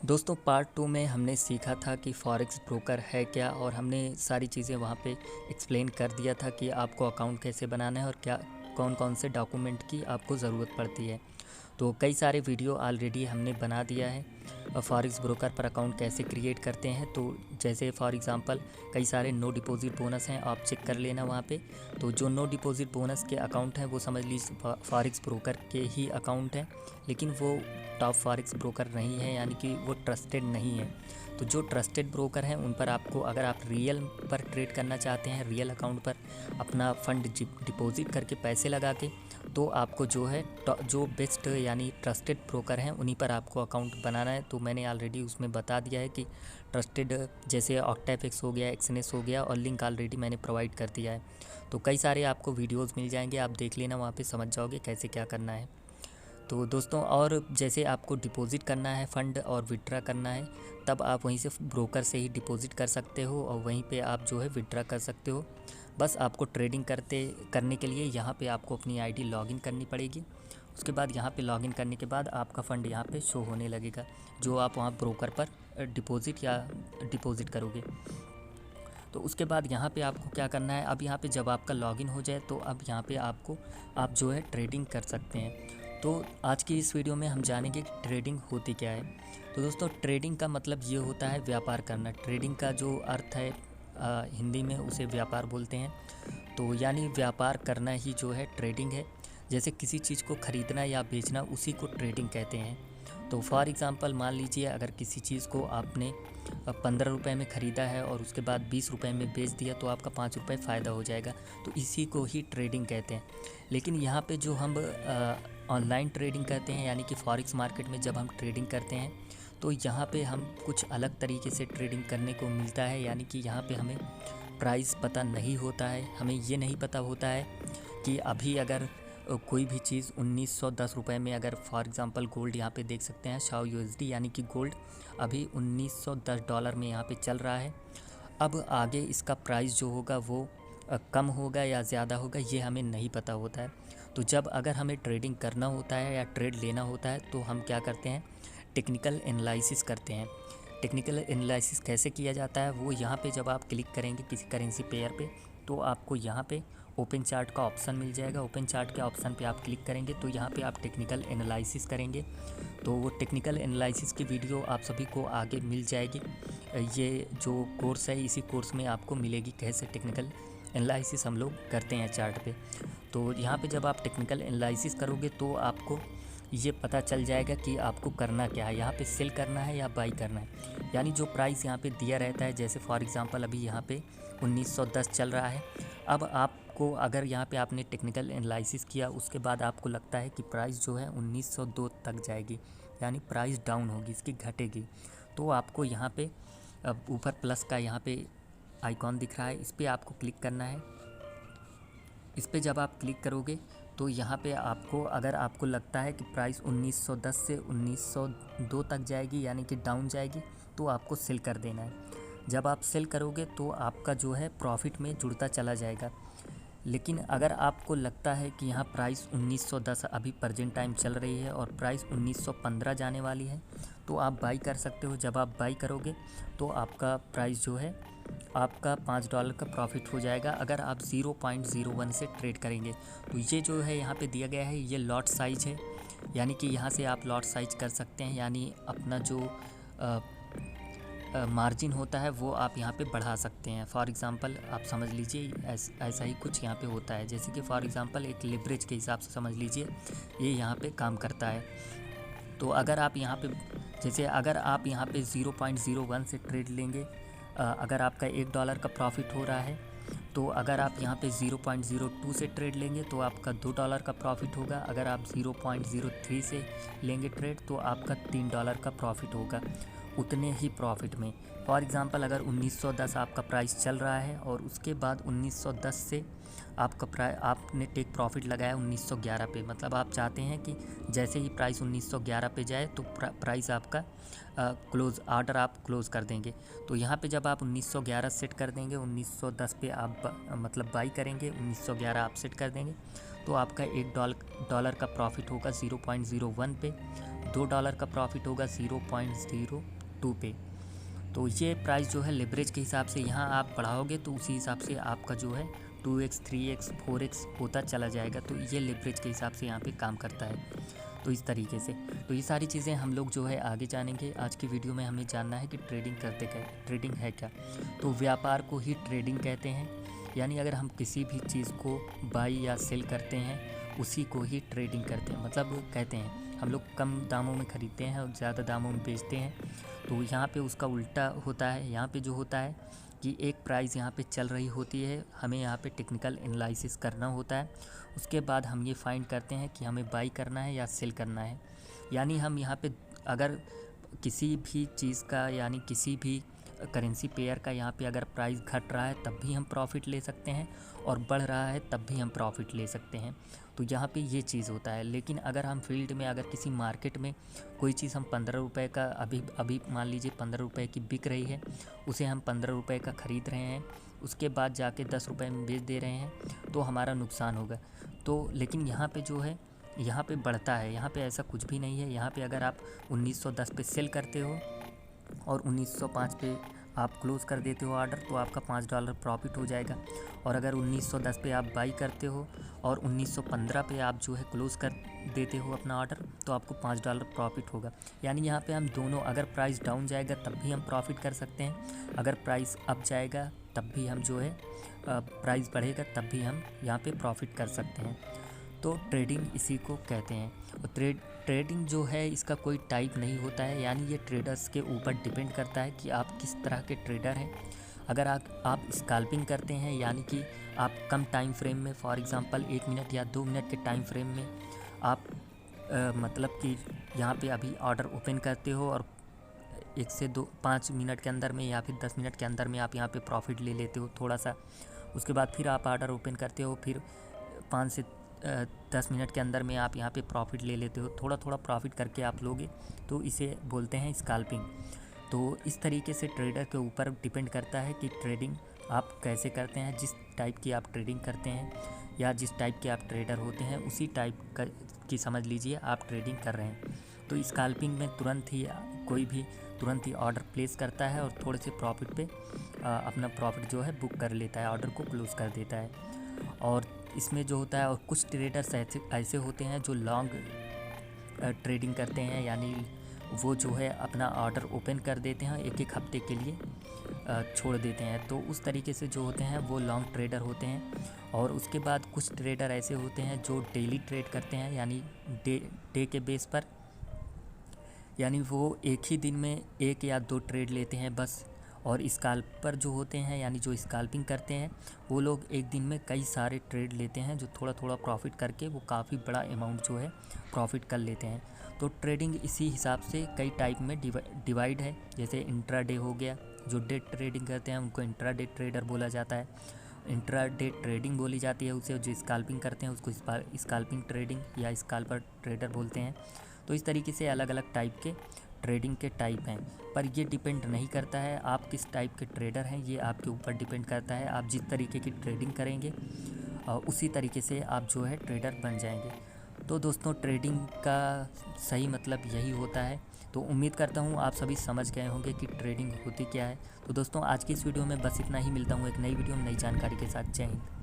दोस्तों पार्ट 2 में हमने सीखा था कि फॉरेक्स ब्रोकर है क्या, और हमने सारी चीज़ें वहाँ पे एक्सप्लेन कर दिया था कि आपको अकाउंट कैसे बनाना है और क्या कौन कौन से डॉक्यूमेंट की आपको ज़रूरत पड़ती है। तो कई सारे वीडियो ऑलरेडी हमने बना दिया है फॉरेक्स ब्रोकर पर अकाउंट कैसे क्रिएट करते हैं। तो जैसे फॉर एग्ज़ाम्पल कई सारे नो डिपॉजिट बोनस हैं, आप चेक कर लेना वहाँ पे। तो जो नो डिपॉजिट बोनस के अकाउंट हैं वो समझ लीजिए फॉरेक्स ब्रोकर के ही अकाउंट हैं, लेकिन वो टॉप फॉरेक्स ब्रोकर नहीं है, यानी कि वो ट्रस्टेड नहीं है। तो जो ट्रस्टेड ब्रोकर हैं उन पर आपको, अगर आप रियल पर ट्रेड करना चाहते हैं, रियल अकाउंट पर अपना फ़ंड डिपॉजिट करके पैसे लगा के, तो आपको जो है जो बेस्ट यानी ट्रस्टेड ब्रोकर हैं उन्हीं पर आपको अकाउंट बनाना है। तो मैंने ऑलरेडी उसमें बता दिया है कि ट्रस्टेड जैसे ऑक्टाफिक्स हो गया, एक्सनेस हो गया, और लिंक ऑलरेडी मैंने प्रोवाइड कर दिया है। तो कई सारे आपको वीडियोज़ मिल जाएंगे, आप देख लेना, वहाँ पे समझ जाओगे कैसे क्या करना है। तो दोस्तों, और जैसे आपको डिपॉज़िट करना है फ़ंड और विड्रा करना है, तब आप वहीं से ब्रोकर से ही डिपॉज़िट कर सकते हो और वहीं पे आप जो है विड्रा कर सकते हो। बस आपको ट्रेडिंग करने के लिए यहाँ पे आपको अपनी आईडी लॉगिन करनी पड़ेगी। उसके बाद यहाँ पे लॉगिन करने के बाद आपका फ़ंड यहाँ पे शो होने लगेगा, जो आप वहाँ ब्रोकर पर डिपॉज़िट करोगे। तो उसके बाद यहाँ पे आपको क्या करना है, अब यहाँ पे जब आपका लॉगिन हो जाए तो अब यहाँ पे आप जो है ट्रेडिंग कर सकते हैं। तो आज की इस वीडियो में हम जानेंगे कि ट्रेडिंग होती क्या है। तो दोस्तों, ट्रेडिंग का मतलब ये होता है व्यापार करना। ट्रेडिंग का जो अर्थ है हिंदी में उसे व्यापार बोलते हैं। तो यानी व्यापार करना ही जो है ट्रेडिंग है। जैसे किसी चीज़ को ख़रीदना या बेचना, उसी को ट्रेडिंग कहते हैं। तो फॉर एग्ज़ाम्पल मान लीजिए, अगर किसी चीज़ को आपने 15 रुपये में ख़रीदा है और उसके बाद 20 रुपये में बेच दिया, तो आपका 5 रुपये फ़ायदा हो जाएगा। तो इसी को ही ट्रेडिंग कहते हैं। लेकिन यहाँ पे जो हम ऑनलाइन ट्रेडिंग करते हैं, यानी कि फॉरेक्स मार्केट में जब हम ट्रेडिंग करते हैं, तो यहाँ पे हम कुछ अलग तरीके से ट्रेडिंग करने को मिलता है। यानी कि यहाँ पे हमें प्राइस पता नहीं होता है। हमें ये नहीं पता होता है कि अभी अगर कोई भी चीज़ 1910 रुपये में, अगर फॉर एग्ज़ाम्पल गोल्ड यहाँ पे देख सकते हैं, शाओ यूएसडी यानी कि गोल्ड अभी $1910 में यहाँ पे चल रहा है। अब आगे इसका प्राइस जो होगा वो कम होगा या ज़्यादा होगा, ये हमें नहीं पता होता है। तो जब अगर हमें ट्रेडिंग करना होता है या ट्रेड लेना होता है, तो हम क्या करते हैं, टेक्निकल एनालिसिस करते हैं। टेक्निकल एनालिसिस कैसे किया जाता है, वो यहाँ पे जब आप क्लिक करेंगे किसी करेंसी पेयर पे, तो आपको यहाँ पे ओपन चार्ट का ऑप्शन मिल जाएगा। ओपन चार्ट के ऑप्शन पे आप क्लिक करेंगे तो यहाँ पे आप टेक्निकल एनालिसिस करेंगे। तो वो टेक्निकल एनालिसिस की वीडियो आप सभी को आगे मिल जाएगी। ये जो कोर्स है, इसी कोर्स में आपको मिलेगी कैसे टेक्निकल एनालिसिस हम लोग करते हैं चार्ट पे। तो यहाँ पे जब आप टेक्निकल एनालिसिस करोगे तो आपको ये पता चल जाएगा कि आपको करना क्या है, यहाँ पे सेल करना है या बाई करना है। यानी जो प्राइस यहाँ पे दिया रहता है, जैसे फॉर एग्ज़ाम्पल अभी यहाँ पे 1910 चल रहा है। अब आपको अगर यहाँ पे आपने टेक्निकल एनालिसिस किया, उसके बाद आपको लगता है कि प्राइस जो है 1902 तक जाएगी, यानी प्राइस डाउन होगी, इसकी घटेगी, तो आपको यहाँ पे ऊपर प्लस का यहाँ पे आइकॉन दिख रहा है, इस पर आपको क्लिक करना है। इस पर जब आप क्लिक करोगे तो यहाँ पे आपको, अगर आपको लगता है कि प्राइस 1910 से 1902 तक जाएगी, यानी कि डाउन जाएगी, तो आपको सेल कर देना है। जब आप सेल करोगे तो आपका जो है प्रॉफिट में जुड़ता चला जाएगा। लेकिन अगर आपको लगता है कि यहाँ प्राइस 1910 अभी प्रेजेंट टाइम चल रही है और प्राइस 1915 जाने वाली है, तो आप बाई कर सकते हो। जब आप बाई करोगे तो आपका प्राइस जो है, आपका $5 का प्रॉफिट हो जाएगा अगर आप 0.01 से ट्रेड करेंगे। तो ये जो है यहाँ पे दिया गया है, ये लॉट साइज़ है, यानी कि यहाँ से आप लॉट साइज़ कर सकते हैं, यानी अपना जो मार्जिन होता है वो आप यहाँ पे बढ़ा सकते हैं। फॉर एग्ज़ाम्पल आप समझ लीजिए ऐसा ही कुछ यहाँ पे होता है, जैसे कि फॉर एग्ज़ाम्पल एक लिवरेज के हिसाब से समझ लीजिए ये यहाँ पे काम करता है। तो अगर आप यहाँ पे, जैसे अगर आप यहाँ पे 0.01 से ट्रेड लेंगे, अगर आपका $1 का प्रॉफिट हो रहा है, तो अगर आप यहाँ पे 0.02 से ट्रेड लेंगे तो आपका $2 का प्रॉफिट होगा। अगर आप 0.03 से लेंगे ट्रेड तो आपका $3 का प्रॉफिट होगा, उतने ही प्रॉफिट में। फॉर एग्ज़ाम्पल अगर 1910 आपका प्राइस चल रहा है और उसके बाद 1910 से आपने टेक प्रॉफिट लगाया 1911 पे, मतलब आप चाहते हैं कि जैसे ही प्राइस 1911 पे जाए तो प्राइस आपका क्लोज़ ऑर्डर आप क्लोज़ कर देंगे। तो यहाँ पे जब आप 1911 सेट कर देंगे, 1910 पे आप मतलब बाई करेंगे, 1911 आप सेट कर देंगे, तो आपका $1 का प्रॉफिट होगा 0.01 पे, $2 का प्रॉफिट होगा 0.02 पे। तो ये प्राइस जो है लेवरेज के हिसाब से यहाँ आप बढ़ाओगे तो उसी हिसाब से आपका जो है 2x 3x 4x होता चला जाएगा। तो ये लेवरेज के हिसाब से यहाँ पे काम करता है। तो इस तरीके से तो ये सारी चीज़ें हम लोग जो है आगे जानेंगे। आज की वीडियो में हमें जानना है कि ट्रेडिंग करते क्या, ट्रेडिंग है क्या। तो व्यापार को ही ट्रेडिंग कहते हैं, यानी अगर हम किसी भी चीज़ को बाई या सेल करते हैं उसी को ही ट्रेडिंग करते हैं। मतलब कहते हैं हम लोग कम दामों में ख़रीदते हैं और ज़्यादा दामों में बेचते हैं। तो यहाँ पे उसका उल्टा होता है। यहाँ पे जो होता है कि एक प्राइस यहाँ पे चल रही होती है, हमें यहाँ पे टेक्निकल एनालिसिस करना होता है। उसके बाद हम ये फाइंड करते हैं कि हमें बाई करना है या सेल करना है। यानी हम यहाँ पे अगर किसी भी चीज़ का यानी किसी भी करेंसी पेयर का यहाँ पे अगर प्राइस घट रहा है तब भी हम प्रॉफिट ले सकते हैं और बढ़ रहा है तब भी हम प्रॉफिट ले सकते हैं। तो यहाँ पे ये चीज़ होता है। लेकिन अगर हम फील्ड में अगर किसी मार्केट में कोई चीज़ हम 15 रुपये का अभी मान लीजिए 15 रुपये की बिक रही है, उसे हम 15 रुपये का ख़रीद रहे हैं, उसके बाद जाके 10 रुपये में बेच दे रहे हैं तो हमारा नुकसान होगा। तो लेकिन यहाँ पे जो है यहाँ पे बढ़ता है। यहाँ पे ऐसा कुछ भी नहीं है। यहाँ पे अगर आप 1910 पे सेल करते हो और 1905 पे आप क्लोज़ कर देते हो ऑर्डर तो आपका $5 प्रॉफिट हो जाएगा। और अगर 1910 पे आप बाई करते हो और 1915 पे आप जो है क्लोज़ कर देते हो अपना ऑर्डर तो आपको $5 प्रॉफिट होगा। यानी यहाँ पे हम दोनों, अगर प्राइस डाउन जाएगा तब भी हम प्रॉफिट कर सकते हैं, अगर प्राइस अप जाएगा तब भी हम जो है प्राइस बढ़ेगा तब भी हम यहाँ पे प्रॉफिट कर सकते हैं। तो ट्रेडिंग इसी को कहते हैं। और ट्रेडिंग जो है इसका कोई टाइप नहीं होता है, यानी ये ट्रेडर्स के ऊपर डिपेंड करता है कि आप किस तरह के ट्रेडर हैं। अगर आप स्कैल्पिंग करते हैं यानी कि आप कम टाइम फ्रेम में, फॉर एग्ज़ाम्पल 1 मिनट या 2 मिनट के टाइम फ्रेम में आप मतलब कि यहाँ पे अभी ऑर्डर ओपन करते हो और 1 से 5 मिनट के अंदर में या फिर 10 मिनट के अंदर में आप यहाँ पे प्रॉफिट ले लेते हो थोड़ा सा। उसके बाद फिर आप ऑर्डर ओपन करते हो, फिर 5 से 10 मिनट के अंदर में आप यहाँ पे प्रॉफिट ले लेते हो, थोड़ा थोड़ा प्रॉफिट करके आप लोगे तो इसे बोलते हैं स्कैल्पिंग। तो इस तरीके से ट्रेडर के ऊपर डिपेंड करता है कि ट्रेडिंग आप कैसे करते हैं। जिस टाइप की आप ट्रेडिंग करते हैं या जिस टाइप के आप ट्रेडर होते हैं उसी टाइप की समझ लीजिए आप ट्रेडिंग कर रहे हैं। तो स्कैल्पिंग में कोई भी तुरंत ही ऑर्डर प्लेस करता है और थोड़े से प्रॉफिट पे अपना प्रॉफिट जो है बुक कर लेता है, ऑर्डर को क्लोज़ कर देता है। और इसमें जो होता है, और कुछ ट्रेडर्स ऐसे होते हैं जो लॉन्ग ट्रेडिंग करते हैं, यानी वो जो है अपना ऑर्डर ओपन कर देते हैं 1-1 हफ्ते के लिए छोड़ देते हैं। तो उस तरीके से जो होते हैं वो लॉन्ग ट्रेडर होते हैं। और उसके बाद कुछ ट्रेडर ऐसे होते हैं जो डेली ट्रेड करते हैं, यानी डे के बेस पर, यानी वो एक ही दिन में 1 या 2 ट्रेड लेते हैं बस। और स्कैल्पर जो होते हैं यानी जो स्कैल्पिंग करते हैं वो लोग एक दिन में कई सारे ट्रेड लेते हैं, जो थोड़ा थोड़ा प्रॉफिट करके वो काफ़ी बड़ा अमाउंट जो है प्रॉफिट कर लेते हैं। तो ट्रेडिंग इसी हिसाब से कई टाइप में डिवाइड है। जैसे इंट्राडे हो गया, जो डे ट्रेडिंग करते हैं उनको इंट्राडे ट्रेडर बोला जाता है, इंट्राडे ट्रेडिंग बोली जाती है उसे। जो स्कैल्पिंग करते हैं उसको स्कैल्पिंग ट्रेडिंग या स्कैल्पर ट्रेडर बोलते हैं। तो इस तरीके से अलग अलग टाइप के ट्रेडिंग के टाइप हैं, पर ये डिपेंड नहीं करता है आप किस टाइप के ट्रेडर हैं, ये आपके ऊपर डिपेंड करता है। आप जिस तरीके की ट्रेडिंग करेंगे उसी तरीके से आप जो है ट्रेडर बन जाएंगे। तो दोस्तों ट्रेडिंग का सही मतलब यही होता है। तो उम्मीद करता हूँ आप सभी समझ गए होंगे कि ट्रेडिंग होती क्या है। तो दोस्तों आज की इस वीडियो में बस इतना ही। मिलता हूँ एक नई वीडियो में नई जानकारी के साथ। जय हिंद।